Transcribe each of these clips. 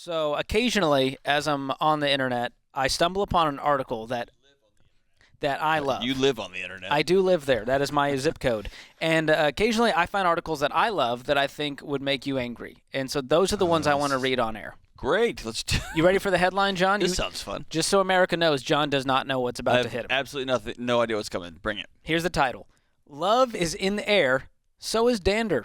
So occasionally, as I'm on the internet, I stumble upon an article that I love. You live on the internet. I do live there. That is my zip code. And occasionally I find articles that I love that I think would make you angry. And so those are the ones I want to read on air. Great. Let's do You ready for the headline, John? This sounds fun. Just so America knows, John does not know what's I about have to hit him. absolutely no idea what's coming. Bring it. Here's the title. Love is in the air, so is dander.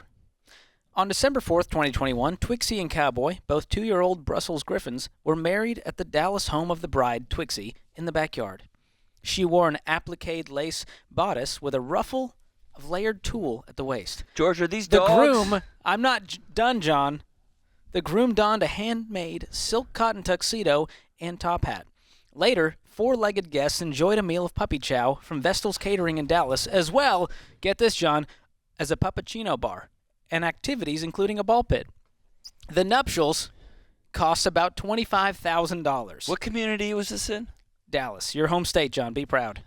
On December 4th, 2021, Twixie and Cowboy, both 2-year-old Brussels Griffins, were married at the Dallas home of the bride, Twixie, in the backyard. She wore an appliqué lace bodice with a ruffle of layered tulle at the waist. George, are these The dogs? groom, I'm not done, John. The groom donned a handmade silk cotton tuxedo and top hat. Later, 4-legged guests enjoyed a meal of puppy chow from Vestal's Catering in Dallas, as well, get this, John, as a puppuccino bar and activities including a ball pit. The nuptials cost about $25,000. What community was this in? Dallas, your home state, John. Be proud.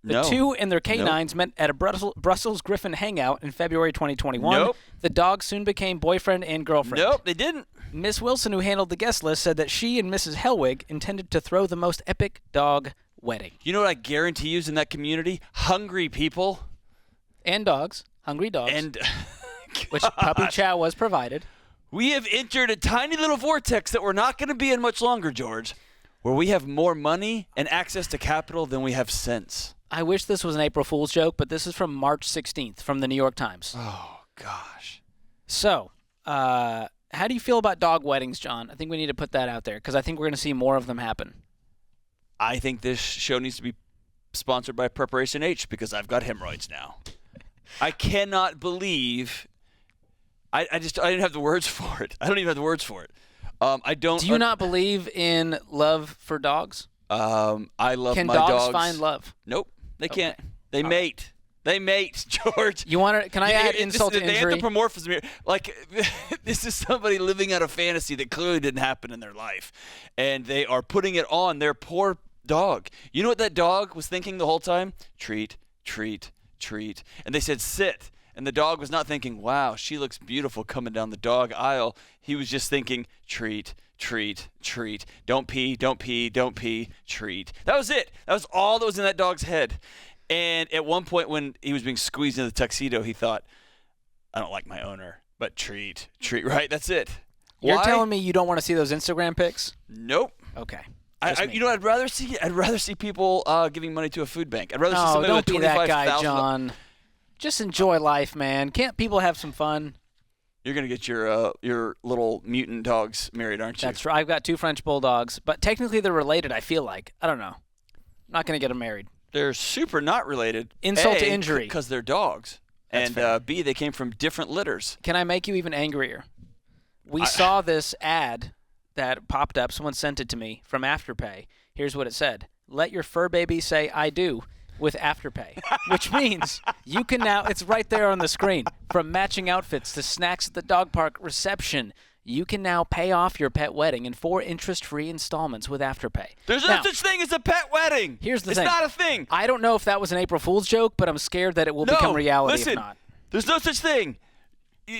The No. two and their canines met at a Brussels Griffin hangout in February 2021. Nope. The dogs soon became boyfriend and girlfriend. Nope, they didn't. Miss Wilson, who handled the guest list, said that she and Mrs. Hellwig intended to throw the most epic dog wedding. You know what I guarantee you is in that community? Hungry people. And dogs. Hungry dogs. And which puppy chow was provided. we have entered a tiny little vortex that we're not going to be in much longer, George, where we have more money and access to capital than we have sense. I wish this was an April Fool's joke, but this is from March 16th from the New York Times. Oh, gosh. So, how do you feel about dog weddings, John? I think we need to put that out there because I think we're going to see more of them happen. I think this show needs to be sponsored by Preparation H because I've got hemorrhoids now. I cannot believe I didn't have the words for it. I don't even have the words for it. I don't. Do you not believe in love for dogs? I love Can my dogs dogs. find love? Nope, they Okay. can't. They mate. They mate, George. You want to? Can I add insult to the injury? anthropomorphism here, like this is somebody living out a fantasy that clearly didn't happen in their life, and they are putting it on their poor dog. You know what that dog was thinking the whole time? Treat, treat, treat. And they said sit, and the dog was not thinking, wow, she looks beautiful coming down the dog aisle. He was just thinking, treat, treat, treat. Don't pee, don't pee, don't pee, treat. That was it. That was all that was in that dog's head. And at one point when he was being squeezed into the tuxedo, he thought, I don't like my owner, but treat, treat. Right? That's it. You're Why? telling me you don't want to see those Instagram pics? Nope. Okay. You know, I'd rather see people giving money to a food bank. I'd rather see No, somebody don't with be that guy, $25,000. John. Just enjoy life, man. Can't people have some fun? You're gonna get your little mutant dogs married, aren't you? That's right. I've got 2 French bulldogs, but technically they're related. I feel like I don't know. I'm not gonna get them married. They're super not related. Insult to A, injury. because they're dogs, That's and fair. B, they came from different litters. Can I make you even angrier? We saw this ad that popped up. Someone sent it to me from Afterpay. Here's what it said. Let your fur baby say I do with Afterpay, which means you can now, it's right there on the screen, from matching outfits to snacks at the dog park reception, you can now pay off your pet wedding in 4 interest-free installments with Afterpay. There's Now, no such thing as a pet wedding. Here's the it's thing. It's not a thing. I don't know if that was an April Fool's joke, but I'm scared that it will become reality listen, if not. There's no such thing.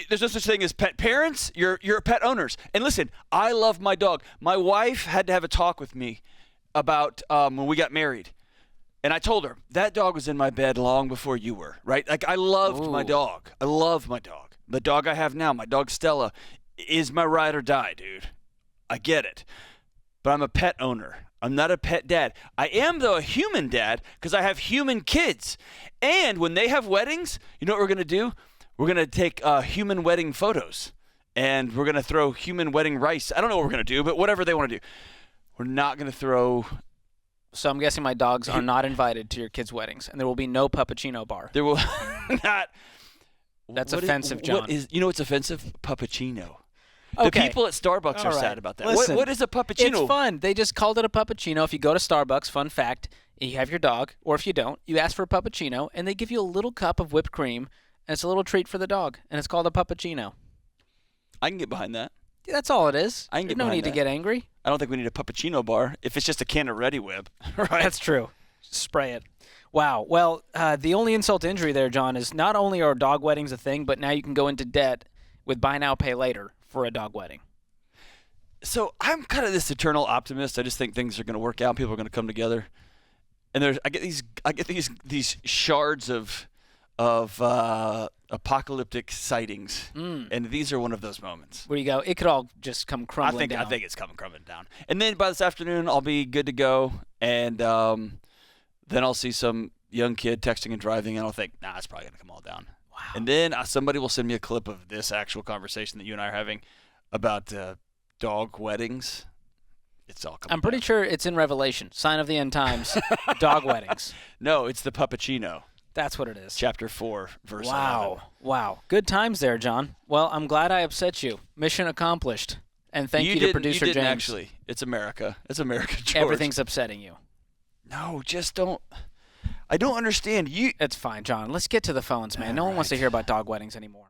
There's no such thing as pet parents. You're pet owners. And listen, I love my dog. My wife had to have a talk with me about when we got married. And I told her, that dog was in my bed long before you were, right? Like, I loved my Ooh. dog. I love my dog. The dog I have now, my dog Stella, is my ride or die, dude. I get it. But I'm a pet owner. I'm not a pet dad. I am, though, a human dad because I have human kids. And when they have weddings, you know what we're going to do? We're going to take human wedding photos. And we're going to throw human wedding rice. I don't know what we're going to do, but whatever they want to do. We're not going to throw... So I'm guessing my dogs are not invited to your kids' weddings, and there will be no puppuccino bar. There will not... That's What offensive, John. What is, you know what's offensive? Puppuccino. The Okay. people at Starbucks All are right. sad about that. Listen, What is a puppuccino? It's fun. They just called it a puppuccino. If you go to Starbucks, fun fact, you have your dog, or if you don't, you ask for a puppuccino, and they give you a little cup of whipped cream, and it's a little treat for the dog, and it's called a puppuccino. I can get behind that. That's all it is. I can There's get no behind need to that. get angry. I don't think we need a puppuccino bar if it's just a can of Ready Whip. Right? That's true. Spray it. Wow. Well, the only insult to injury there, John, is not only are dog weddings a thing, but now you can go into debt with buy now, pay later for a dog wedding. So I'm kind of this eternal optimist. I just think things are going to work out. People are going to come together. And I get these shards of apocalyptic sightings, and these are one of those moments. Where you go, it could all just come crumbling down. I think it's coming crumbling down. And then by this afternoon, I'll be good to go, and then I'll see some young kid texting and driving, and I'll think, nah, it's probably gonna come all down. Wow. And then somebody will send me a clip of this actual conversation that you and I are having about dog weddings. It's all coming I'm pretty down. sure it's in Revelation, sign of the end times, dog weddings. No, it's the Puppuccino. That's what it is. Chapter 4, verse 11. Wow. Good times there, John. Well, I'm glad I upset you. Mission accomplished. And thank you to producer you didn't James. Actually, it's America. It's America, George. Everything's upsetting you. No, just don't. I don't understand. It's fine, John. Let's get to the phones, man. No one wants to hear about dog weddings anymore.